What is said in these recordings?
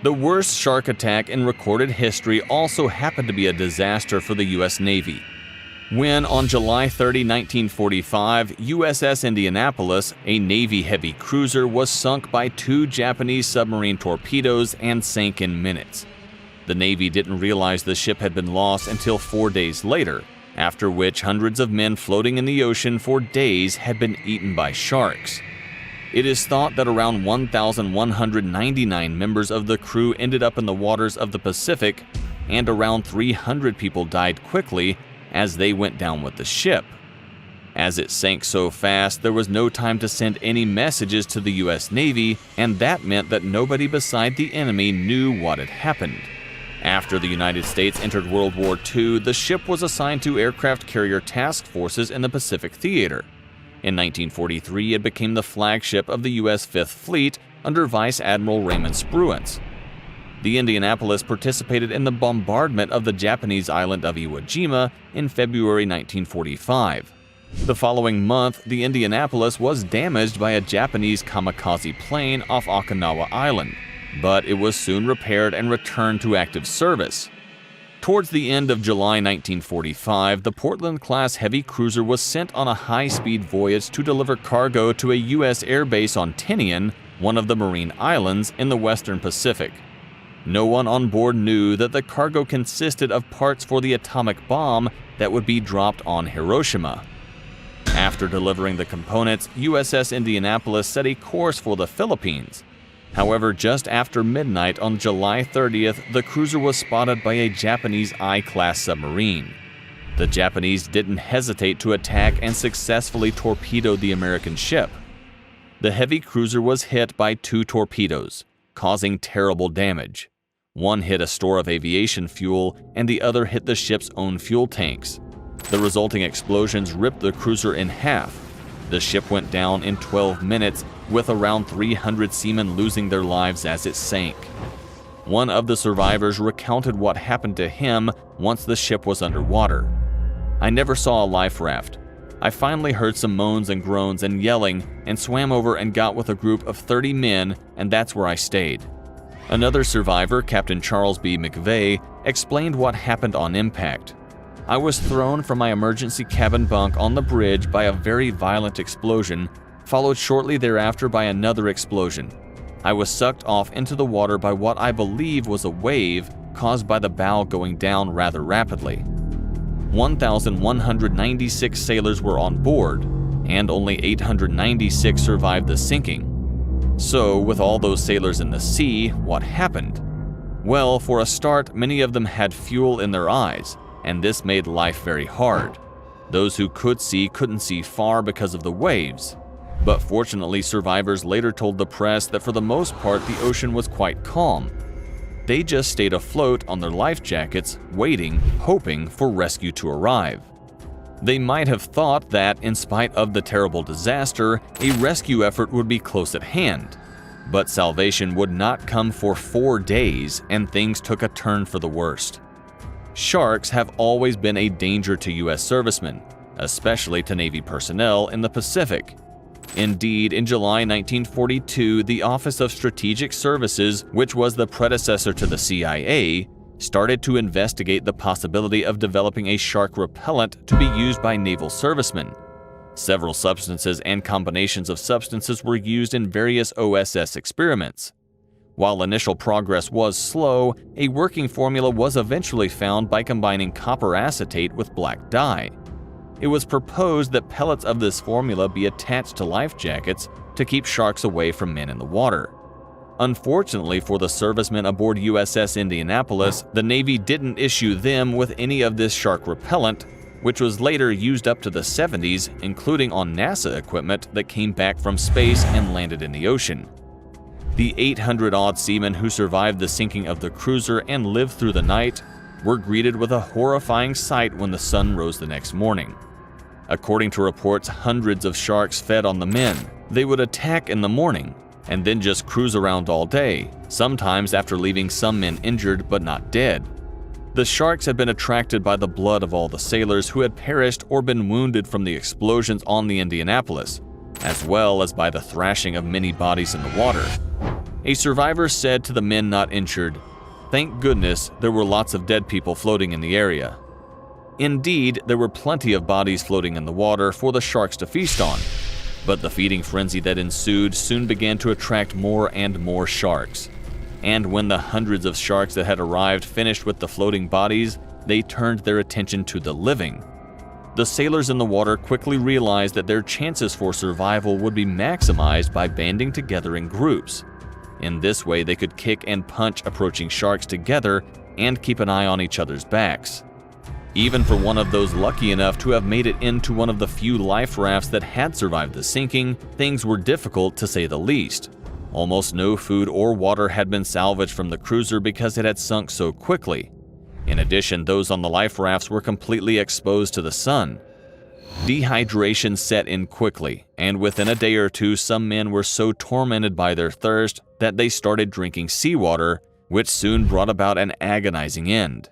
The worst shark attack in recorded history also happened to be a disaster for the U.S. Navy. When, on July 30, 1945, USS Indianapolis, a Navy heavy cruiser, was sunk by 2 Japanese submarine torpedoes and sank in minutes. The Navy didn't realize the ship had been lost until 4 days later, after which hundreds of men floating in the ocean for days had been eaten by sharks. It is thought that around 1,199 members of the crew ended up in the waters of the Pacific, and around 300 people died quickly as they went down with the ship. As it sank so fast, there was no time to send any messages to the U.S. Navy, and that meant that nobody beside the enemy knew what had happened. After the United States entered World War II, the ship was assigned to aircraft carrier task forces in the Pacific Theater. In 1943, it became the flagship of the U.S. Fifth Fleet under Vice Admiral Raymond Spruance. The Indianapolis participated in the bombardment of the Japanese island of Iwo Jima in February 1945. The following month, the Indianapolis was damaged by a Japanese kamikaze plane off Okinawa Island, but it was soon repaired and returned to active service. Towards the end of July 1945, the Portland-class heavy cruiser was sent on a high-speed voyage to deliver cargo to a U.S. airbase on Tinian, one of the Marine Islands in the western Pacific. No one on board knew that the cargo consisted of parts for the atomic bomb that would be dropped on Hiroshima. After delivering the components, USS Indianapolis set a course for the Philippines. However, just after midnight on July 30th, the cruiser was spotted by a Japanese I-class submarine. The Japanese didn't hesitate to attack and successfully torpedoed the American ship. The heavy cruiser was hit by 2 torpedoes, causing terrible damage. One hit a store of aviation fuel, and the other hit the ship's own fuel tanks. The resulting explosions ripped the cruiser in half. The ship went down in 12 minutes, with around 300 seamen losing their lives as it sank. One of the survivors recounted what happened to him once the ship was underwater. "I never saw a life raft. I finally heard some moans and groans and yelling and swam over and got with a group of 30 men, and that's where I stayed." Another survivor, Captain Charles B. McVeigh, explained what happened on impact. "I was thrown from my emergency cabin bunk on the bridge by a very violent explosion, followed shortly thereafter by another explosion. I was sucked off into the water by what I believe was a wave caused by the bow going down rather rapidly. 1,196 sailors were on board, and only 896 survived the sinking. So, with all those sailors in the sea, what happened? Well, for a start, many of them had fuel in their eyes, and this made life very hard. Those who could see couldn't see far because of the waves. But fortunately, survivors later told the press that for the most part the ocean was quite calm. They just stayed afloat on their life jackets, waiting, hoping for rescue to arrive. They might have thought that, in spite of the terrible disaster, a rescue effort would be close at hand. But salvation would not come for 4 days, and things took a turn for the worst. Sharks have always been a danger to U.S. servicemen, especially to Navy personnel in the Pacific. Indeed, in July 1942, the Office of Strategic Services, which was the predecessor to the CIA, started to investigate the possibility of developing a shark repellent to be used by naval servicemen. Several substances and combinations of substances were used in various OSS experiments. While initial progress was slow, a working formula was eventually found by combining copper acetate with black dye. It was proposed that pellets of this formula be attached to life jackets to keep sharks away from men in the water. Unfortunately for the servicemen aboard USS Indianapolis, the Navy didn't issue them with any of this shark repellent, which was later used up to the 70s, including on NASA equipment that came back from space and landed in the ocean. The 800-odd seamen who survived the sinking of the cruiser and lived through the night were greeted with a horrifying sight when the sun rose the next morning. According to reports, hundreds of sharks fed on the men. They would attack in the morning, and then just cruise around all day, sometimes after leaving some men injured but not dead. The sharks had been attracted by the blood of all the sailors who had perished or been wounded from the explosions on the Indianapolis, as well as by the thrashing of many bodies in the water. A survivor said to the men not injured, "Thank goodness there were lots of dead people floating in the area." Indeed, there were plenty of bodies floating in the water for the sharks to feast on, but the feeding frenzy that ensued soon began to attract more and more sharks. And when the hundreds of sharks that had arrived finished with the floating bodies, they turned their attention to the living. The sailors in the water quickly realized that their chances for survival would be maximized by banding together in groups. In this way, they could kick and punch approaching sharks together and keep an eye on each other's backs. Even for one of those lucky enough to have made it into one of the few life rafts that had survived the sinking, things were difficult to say the least. Almost no food or water had been salvaged from the cruiser because it had sunk so quickly. In addition, those on the life rafts were completely exposed to the sun. Dehydration set in quickly, and within a day or two, some men were so tormented by their thirst that they started drinking seawater, which soon brought about an agonizing end.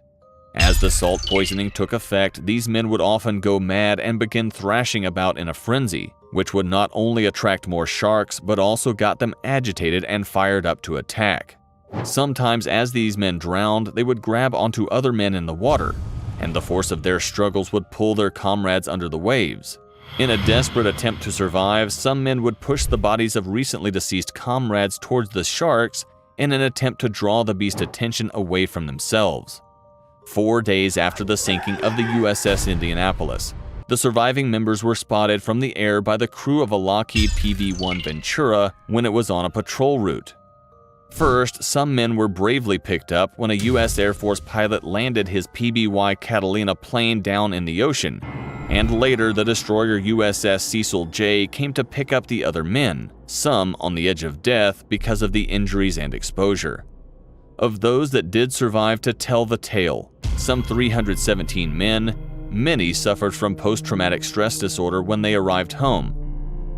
As the salt poisoning took effect, these men would often go mad and begin thrashing about in a frenzy, which would not only attract more sharks, but also got them agitated and fired up to attack. Sometimes, as these men drowned, they would grab onto other men in the water, and the force of their struggles would pull their comrades under the waves. In a desperate attempt to survive, some men would push the bodies of recently deceased comrades towards the sharks in an attempt to draw the beast's attention away from themselves. 4 days after the sinking of the USS Indianapolis, the surviving members were spotted from the air by the crew of a Lockheed PV-1 Ventura when it was on a patrol route. First, some men were bravely picked up when a U.S. Air Force pilot landed his PBY Catalina plane down in the ocean, and later the destroyer USS Cecil J came to pick up the other men, some on the edge of death because of the injuries and exposure. Of those that did survive to tell the tale, some 317 men, many suffered from post-traumatic stress disorder when they arrived home.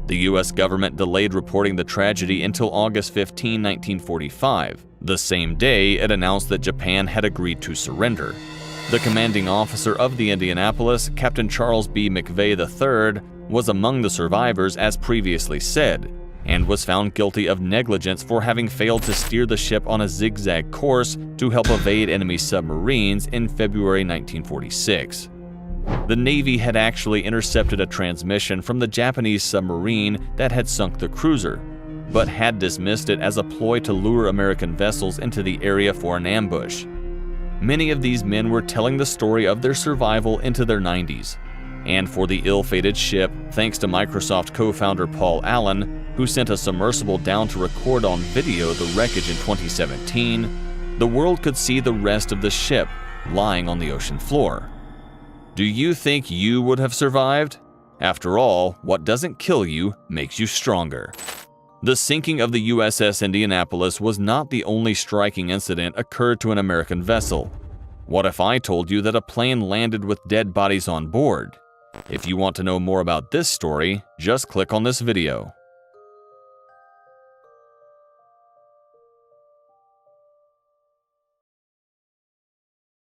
The U.S. government delayed reporting the tragedy until August 15, 1945, the same day it announced that Japan had agreed to surrender. The commanding officer of the Indianapolis, Captain Charles B. McVeigh III, was among the survivors as previously said, and was found guilty of negligence for having failed to steer the ship on a zigzag course to help evade enemy submarines in February 1946. The Navy had actually intercepted a transmission from the Japanese submarine that had sunk the cruiser, but had dismissed it as a ploy to lure American vessels into the area for an ambush. Many of these men were telling the story of their survival into their 90s. And for the ill-fated ship, thanks to Microsoft co-founder Paul Allen, who sent a submersible down to record on video the wreckage in 2017, the world could see the rest of the ship lying on the ocean floor. Do you think you would have survived? After all, what doesn't kill you makes you stronger. The sinking of the USS Indianapolis was not the only striking incident occurred to an American vessel. What if I told you that a plane landed with dead bodies on board? If you want to know more about this story, just click on this video.